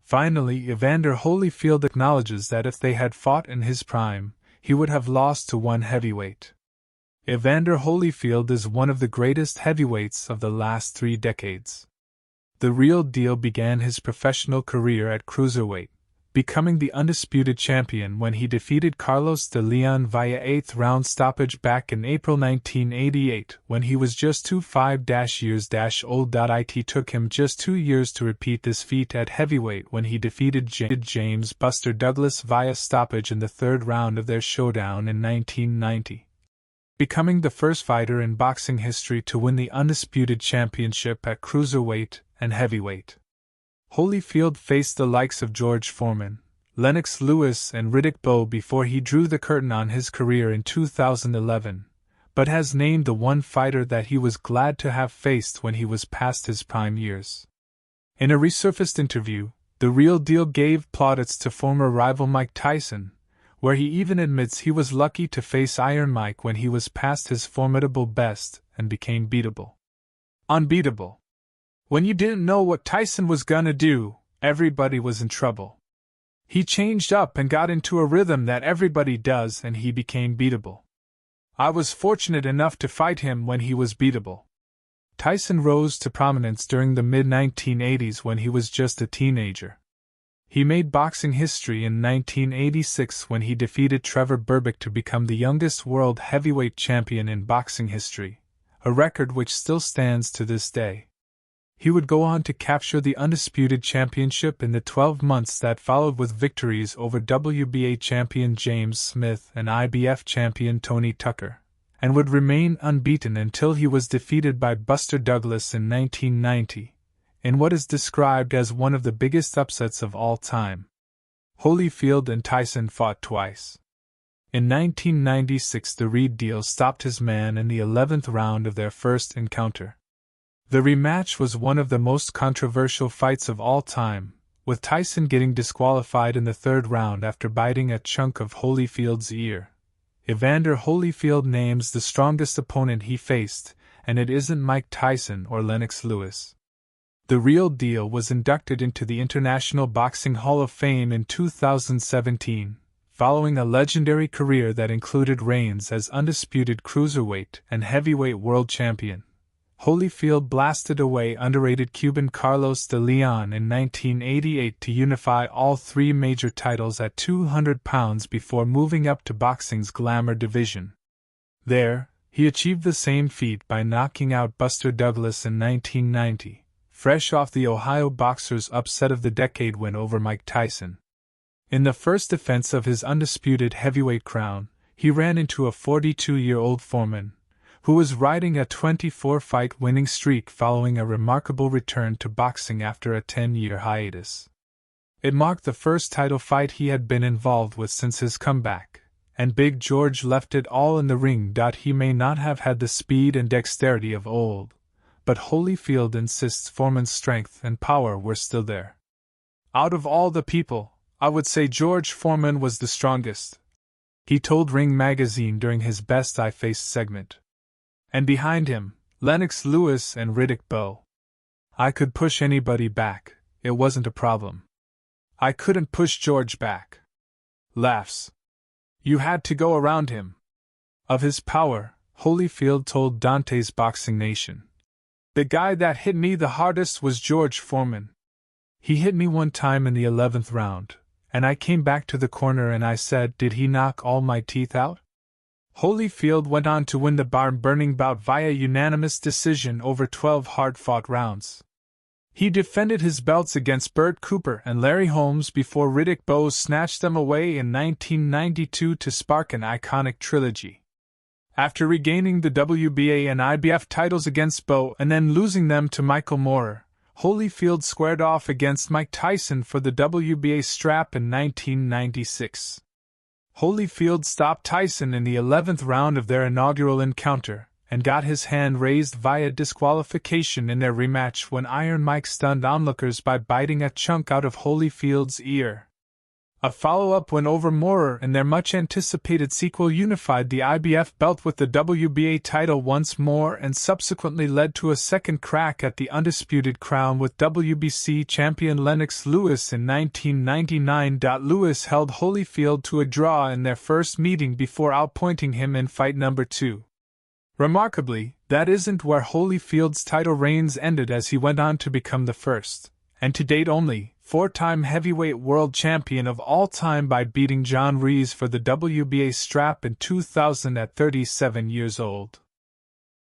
Finally, Evander Holyfield acknowledges that if they had fought in his prime, he would have lost to one heavyweight. Evander Holyfield is one of the greatest heavyweights of the last 3 decades. The Real Deal began his professional career at cruiserweight, becoming the undisputed champion when he defeated Carlos de Leon via 8th round stoppage back in April 1988 when he was just 25 years old. It took him just 2 years to repeat this feat at heavyweight when he defeated James Buster Douglas via stoppage in the 3rd round of their showdown in 1990. Becoming the first fighter in boxing history to win the undisputed championship at cruiserweight and heavyweight. Holyfield faced the likes of George Foreman, Lennox Lewis and Riddick Bowe before he drew the curtain on his career in 2011, but has named the one fighter that he was glad to have faced when he was past his prime years. In a resurfaced interview, The Real Deal gave plaudits to former rival Mike Tyson, where he even admits he was lucky to face Iron Mike when he was past his formidable best and became beatable. Unbeatable. When you didn't know what Tyson was gonna do, everybody was in trouble. He changed up and got into a rhythm that everybody does and he became beatable. I was fortunate enough to fight him when he was beatable. Tyson rose to prominence during the mid-1980s when he was just a teenager. He made boxing history in 1986 when he defeated Trevor Berbick to become the youngest world heavyweight champion in boxing history, a record which still stands to this day. He would go on to capture the undisputed championship in the 12 months that followed with victories over WBA champion James Smith and IBF champion Tony Tucker, and would remain unbeaten until he was defeated by Buster Douglas in 1990. In what is described as one of the biggest upsets of all time. Holyfield and Tyson fought twice. In 1996, the Real Deal stopped his man in the 11th round of their first encounter. The rematch was one of the most controversial fights of all time, with Tyson getting disqualified in the 3rd round after biting a chunk of Holyfield's ear. Evander Holyfield names the strongest opponent he faced, and it isn't Mike Tyson or Lennox Lewis. The Real Deal was inducted into the International Boxing Hall of Fame in 2017, following a legendary career that included reigns as undisputed cruiserweight and heavyweight world champion. Holyfield blasted away underrated Cuban Carlos de Leon in 1988 to unify all 3 major titles at 200 pounds before moving up to boxing's glamour division. There, he achieved the same feat by knocking out Buster Douglas in 1990. Fresh off the Ohio boxer's upset of the decade win over Mike Tyson. In the first defense of his undisputed heavyweight crown, he ran into a 42-year-old Foreman, who was riding a 24-fight winning streak following a remarkable return to boxing after a 10-year hiatus. It marked the first title fight he had been involved with since his comeback, and Big George left it all in the ring. He may not have had the speed and dexterity of old, but Holyfield insists Foreman's strength and power were still there. Out of all the people, I would say George Foreman was the strongest, he told Ring magazine during his Best I Faced segment. And behind him, Lennox Lewis and Riddick Bowe. I could push anybody back, it wasn't a problem. I couldn't push George back. Laughs. You had to go around him. Of his power, Holyfield told Dante's Boxing Nation. The guy that hit me the hardest was George Foreman. He hit me one time in the 11th round, and I came back to the corner and I said, did he knock all my teeth out? Holyfield went on to win the barn-burning bout via unanimous decision over 12 hard-fought rounds. He defended his belts against Bert Cooper and Larry Holmes before Riddick Bowe snatched them away in 1992 to spark an iconic trilogy. After regaining the WBA and IBF titles against Bowe and then losing them to Michael Moorer, Holyfield squared off against Mike Tyson for the WBA strap in 1996. Holyfield stopped Tyson in the 11th round of their inaugural encounter and got his hand raised via disqualification in their rematch when Iron Mike stunned onlookers by biting a chunk out of Holyfield's ear. A follow-up win over Moorer and their much-anticipated sequel unified the IBF belt with the WBA title once more and subsequently led to a second crack at the undisputed crown with WBC champion Lennox Lewis in 1999. Lewis held Holyfield to a draw in their first meeting before outpointing him in fight number 2. Remarkably, that isn't where Holyfield's title reigns ended, as he went on to become the first, and to date only, 4-time heavyweight world champion of all time by beating John Rees for the WBA strap in 2000 at 37 years old.